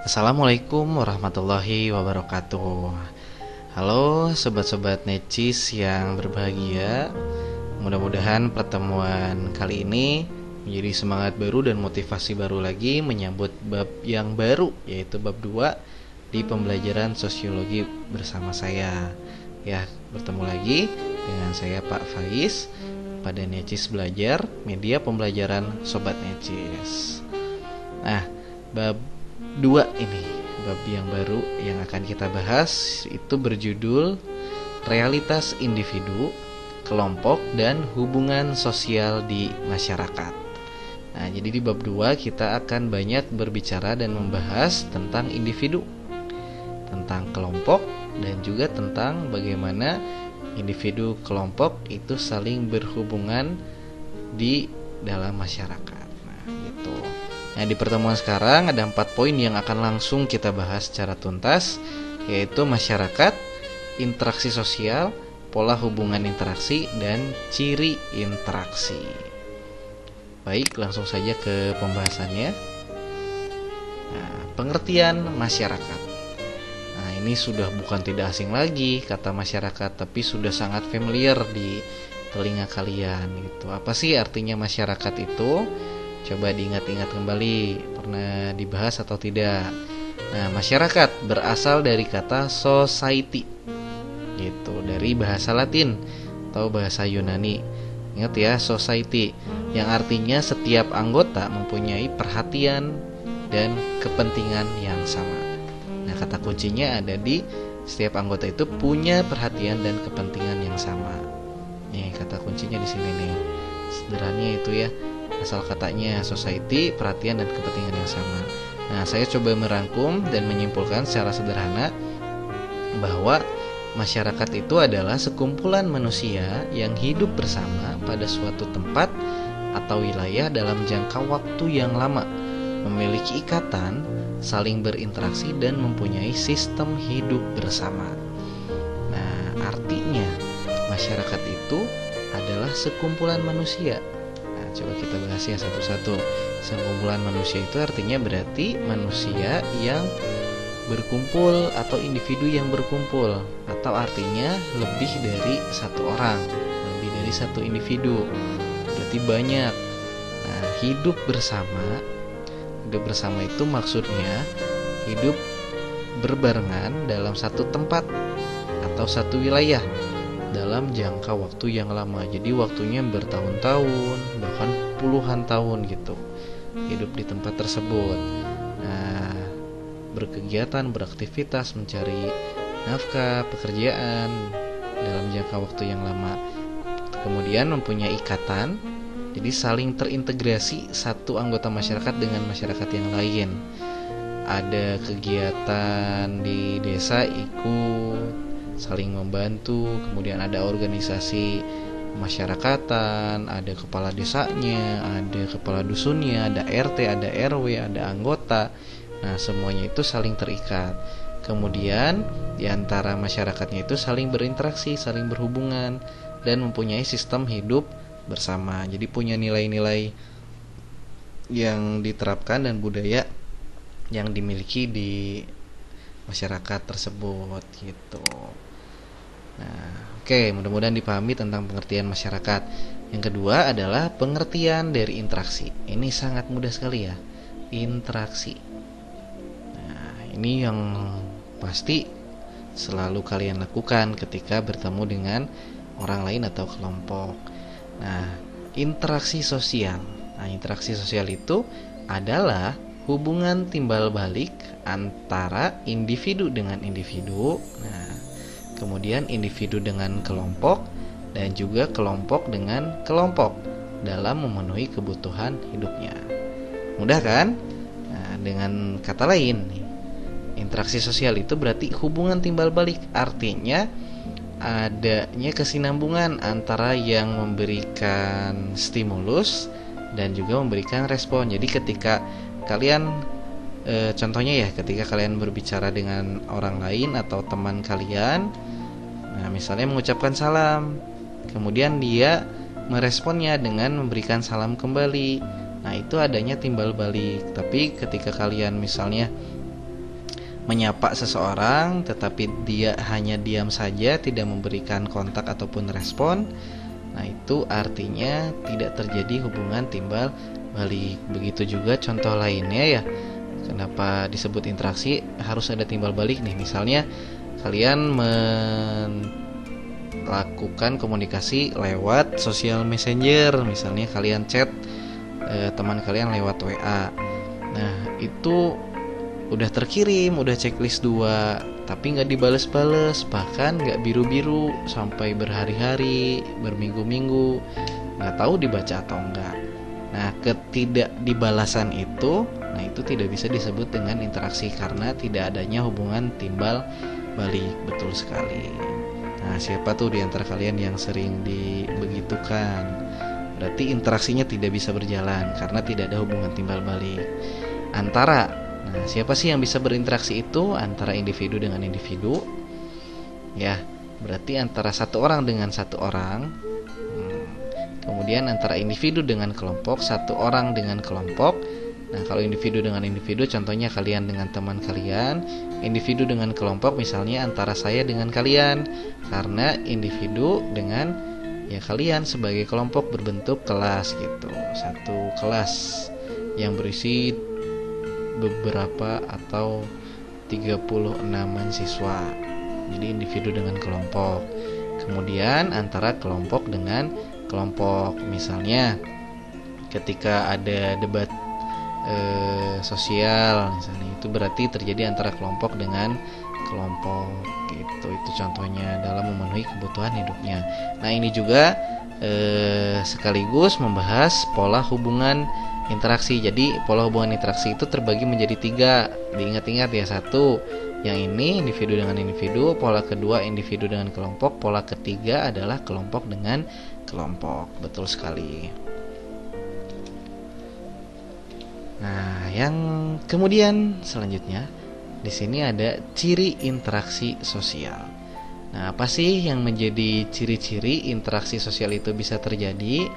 Assalamualaikum warahmatullahi wabarakatuh. Halo sobat-sobat necis yang berbahagia. Mudah-mudahan pertemuan kali ini menjadi semangat baru dan motivasi baru lagi menyambut bab yang baru, yaitu bab 2 di pembelajaran sosiologi bersama saya. Ya, bertemu lagi dengan saya Pak Faiz pada Necis Belajar, media pembelajaran sobat necis. Nah, bab 2 ini, bab yang baru yang akan kita bahas itu berjudul realitas individu, kelompok, dan hubungan sosial di masyarakat. Nah, jadi di bab 2 kita akan banyak berbicara dan membahas tentang individu, tentang kelompok, dan juga tentang bagaimana individu kelompok itu saling berhubungan di dalam masyarakat. Nah, gitu. Nah, di pertemuan sekarang ada 4 poin yang akan langsung kita bahas secara tuntas, yaitu masyarakat, interaksi sosial, pola hubungan interaksi, dan ciri interaksi. Baik, langsung saja ke pembahasannya. Nah, pengertian masyarakat. Nah, ini sudah bukan tidak asing lagi kata masyarakat, tapi sudah sangat familiar di telinga kalian gitu. Apa sih artinya masyarakat itu? Coba diingat-ingat kembali, pernah dibahas atau tidak? Nah, masyarakat berasal dari kata society, gitu, dari bahasa Latin atau bahasa Yunani. Ingat ya, society, yang artinya setiap anggota mempunyai perhatian dan kepentingan yang sama. Nah, kata kuncinya ada di setiap anggota itu punya perhatian dan kepentingan yang sama. Nih, kata kuncinya di sini nih. Sederhananya itu ya. Asal katanya society, perhatian dan kepentingan yang sama. Nah, saya coba merangkum dan menyimpulkan secara sederhana bahwa masyarakat itu adalah sekumpulan manusia yang hidup bersama pada suatu tempat atau wilayah dalam jangka waktu yang lama, memiliki ikatan, saling berinteraksi, dan mempunyai sistem hidup bersama. Nah, artinya masyarakat itu adalah sekumpulan manusia. Coba kita bahas ya satu-satu. Sekumpulan manusia itu artinya berarti manusia yang berkumpul atau individu yang berkumpul, atau artinya lebih dari satu orang, lebih dari satu individu, berarti banyak. Nah, hidup bersama itu maksudnya hidup berbarengan dalam satu tempat atau satu wilayah dalam jangka waktu yang lama. Jadi waktunya bertahun-tahun, bahkan puluhan tahun gitu, hidup di tempat tersebut. Nah, berkegiatan, beraktivitas, mencari nafkah, pekerjaan dalam jangka waktu yang lama. Kemudian mempunyai ikatan, jadi saling terintegrasi satu anggota masyarakat dengan masyarakat yang lain. Ada kegiatan di desa ikut, saling membantu, kemudian ada organisasi masyarakatan, ada kepala desanya, ada kepala dusunnya, ada RT, ada RW, ada anggota. Nah, semuanya itu saling terikat. Kemudian di antara masyarakatnya itu saling berinteraksi, saling berhubungan, dan mempunyai sistem hidup bersama. Jadi punya nilai-nilai yang diterapkan dan budaya yang dimiliki di masyarakat tersebut gitu. Nah, oke, mudah-mudahan dipahami tentang pengertian masyarakat. Yang kedua adalah pengertian dari interaksi. Ini sangat mudah sekali ya, interaksi. Nah, ini yang pasti selalu kalian lakukan ketika bertemu dengan orang lain atau kelompok. Nah, interaksi sosial. Nah, interaksi sosial itu adalah hubungan timbal balik antara individu dengan individu. Nah, kemudian individu dengan kelompok, dan juga kelompok dengan kelompok dalam memenuhi kebutuhan hidupnya. Mudah kan? Nah, dengan kata lain, interaksi sosial itu berarti hubungan timbal balik. Artinya adanya kesinambungan antara yang memberikan stimulus dan juga memberikan respon. Jadi ketika kalian contohnya ya, ketika kalian berbicara dengan orang lain atau teman kalian, nah misalnya mengucapkan salam, kemudian dia meresponnya dengan memberikan salam kembali. Nah, itu adanya timbal balik. Tapi ketika kalian misalnya menyapa seseorang tetapi dia hanya diam saja, tidak memberikan kontak ataupun respon, nah itu artinya tidak terjadi hubungan timbal balik. Begitu juga contoh lainnya ya, kenapa disebut interaksi harus ada timbal balik nih. Misalnya kalian melakukan komunikasi lewat sosial messenger, misalnya kalian chat teman kalian lewat WA. Nah itu udah terkirim, udah checklist 2, tapi nggak dibales-bales, bahkan nggak biru-biru sampai berhari-hari, berminggu-minggu, nggak tahu dibaca atau enggak. Nah ketidakdibalasan itu, nah itu tidak bisa disebut dengan interaksi karena tidak adanya hubungan timbal balik. Betul sekali. Nah siapa tuh di antara kalian yang sering dibegitukan? Berarti interaksinya tidak bisa berjalan karena tidak ada hubungan timbal balik antara. Nah, siapa sih yang bisa berinteraksi itu? Antara individu dengan individu. Ya, berarti antara satu orang dengan satu orang. Kemudian antara individu dengan kelompok, satu orang dengan kelompok. Nah, kalau individu dengan individu, contohnya kalian dengan teman kalian. Individu dengan kelompok, misalnya antara saya dengan kalian. Karena individu dengan ya kalian sebagai kelompok berbentuk kelas gitu. Satu kelas yang berisi beberapa atau 36an siswa. Jadi individu dengan kelompok. Kemudian antara kelompok dengan kelompok, misalnya ketika ada debat sosial misalnya, itu berarti terjadi antara kelompok dengan kelompok gitu. Itu contohnya dalam memenuhi kebutuhan hidupnya. Nah ini juga sekaligus membahas pola hubungan interaksi. Jadi pola hubungan interaksi itu terbagi menjadi 3. Diingat-ingat ya, 1 yang ini individu dengan individu, pola kedua individu dengan kelompok, pola ketiga adalah kelompok dengan kelompok. Betul sekali. Nah, yang kemudian selanjutnya di sini ada ciri interaksi sosial. Nah, apa sih yang menjadi ciri-ciri interaksi sosial itu bisa terjadi?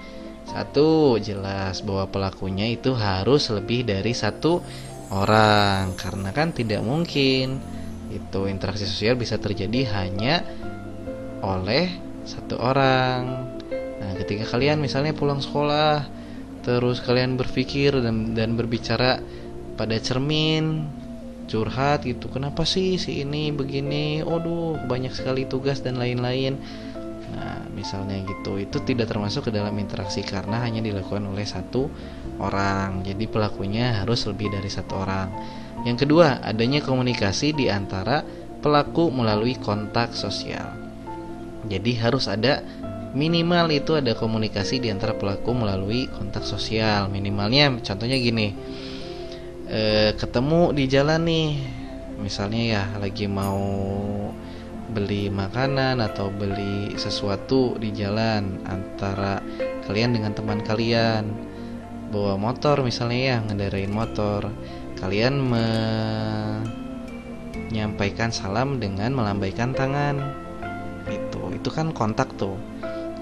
1, jelas bahwa pelakunya itu harus lebih dari 1 orang, karena kan tidak mungkin itu interaksi sosial bisa terjadi hanya oleh 1 orang. Nah, ketika kalian misalnya pulang sekolah, terus kalian berpikir dan berbicara pada cermin, curhat gitu, kenapa sih si ini begini, aduh banyak sekali tugas dan lain-lain. Nah misalnya gitu, itu tidak termasuk ke dalam interaksi karena hanya dilakukan oleh 1 orang. Jadi pelakunya harus lebih dari 1 orang. Yang kedua, adanya komunikasi di antara pelaku melalui kontak sosial. Jadi harus ada, minimal itu ada komunikasi di antara pelaku melalui kontak sosial. Minimalnya contohnya gini, ketemu di jalan nih, misalnya ya lagi mau beli makanan atau beli sesuatu di jalan, antara kalian dengan teman kalian bawa motor misalnya ya, ngendarain motor, kalian menyampaikan salam dengan melambaikan tangan, itu kan kontak tuh,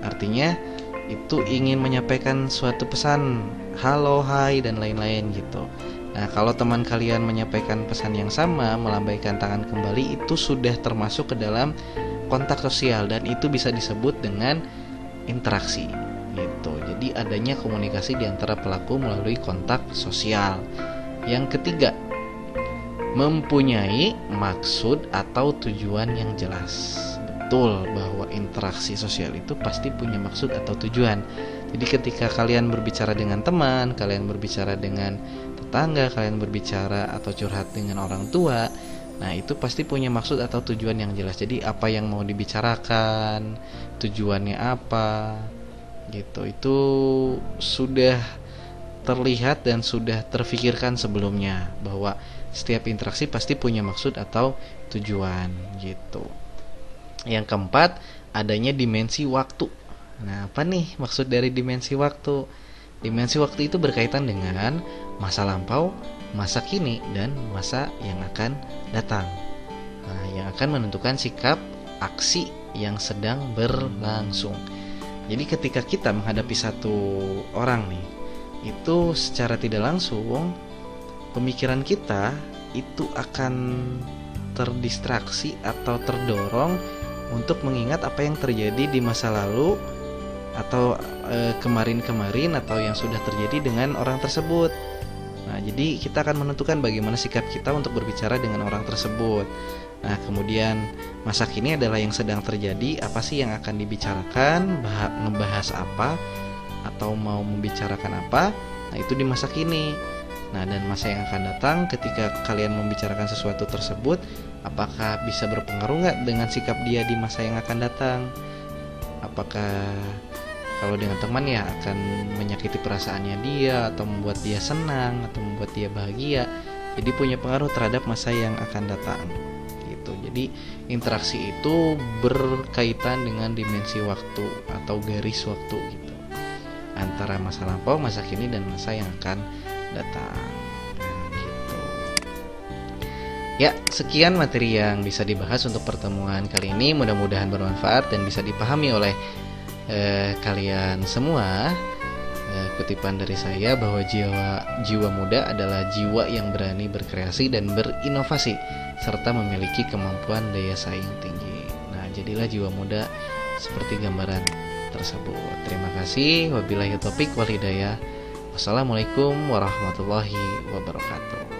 artinya itu ingin menyampaikan suatu pesan, halo, hai dan lain-lain gitu. Nah, kalau teman kalian menyampaikan pesan yang sama, melambaikan tangan kembali, itu sudah termasuk ke dalam kontak sosial dan itu bisa disebut dengan interaksi gitu. Jadi adanya komunikasi di antara pelaku melalui kontak sosial. Yang ketiga, mempunyai maksud atau tujuan yang jelas. Betul bahwa interaksi sosial itu pasti punya maksud atau tujuan. Jadi ketika kalian berbicara dengan teman, kalian berbicara dengan tetangga, kalian berbicara atau curhat dengan orang tua, nah itu pasti punya maksud atau tujuan yang jelas. Jadi apa yang mau dibicarakan, tujuannya apa gitu, itu sudah terlihat dan sudah terfikirkan sebelumnya, bahwa setiap interaksi pasti punya maksud atau tujuan gitu. Yang keempat, adanya dimensi waktu. Nah, apa nih maksud dari dimensi waktu? Dimensi waktu itu berkaitan dengan masa lampau, masa kini, dan masa yang akan datang. Nah, yang akan menentukan sikap aksi yang sedang berlangsung. Jadi ketika kita menghadapi 1 orang nih, itu secara tidak langsung pemikiran kita itu akan terdistraksi atau terdorong untuk mengingat apa yang terjadi di masa lalu atau kemarin-kemarin atau yang sudah terjadi dengan orang tersebut. Nah, jadi kita akan menentukan bagaimana sikap kita untuk berbicara dengan orang tersebut. Nah, kemudian masa kini adalah yang sedang terjadi, apa sih yang akan dibicarakan, ngebahas apa, atau mau membicarakan apa. Nah, itu di masa kini. Nah, dan masa yang akan datang ketika kalian membicarakan sesuatu tersebut, apakah bisa berpengaruh nggak dengan sikap dia di masa yang akan datang? Apakah kalau dengan teman ya akan menyakiti perasaannya dia, atau membuat dia senang, atau membuat dia bahagia. Jadi punya pengaruh terhadap masa yang akan datang gitu. Jadi interaksi itu berkaitan dengan dimensi waktu atau garis waktu gitu, antara masa lampau, masa kini, dan masa yang akan datang. Nah, gitu. Ya, sekian materi yang bisa dibahas untuk pertemuan kali ini. Mudah-mudahan bermanfaat dan bisa dipahami oleh kalian semua. Kutipan dari saya bahwa jiwa muda adalah jiwa yang berani berkreasi dan berinovasi serta memiliki kemampuan daya saing tinggi. Nah, jadilah jiwa muda seperti gambaran tersebut. Terima kasih. Wabillahi taufik wal hidayah. Wassalamualaikum warahmatullahi wabarakatuh.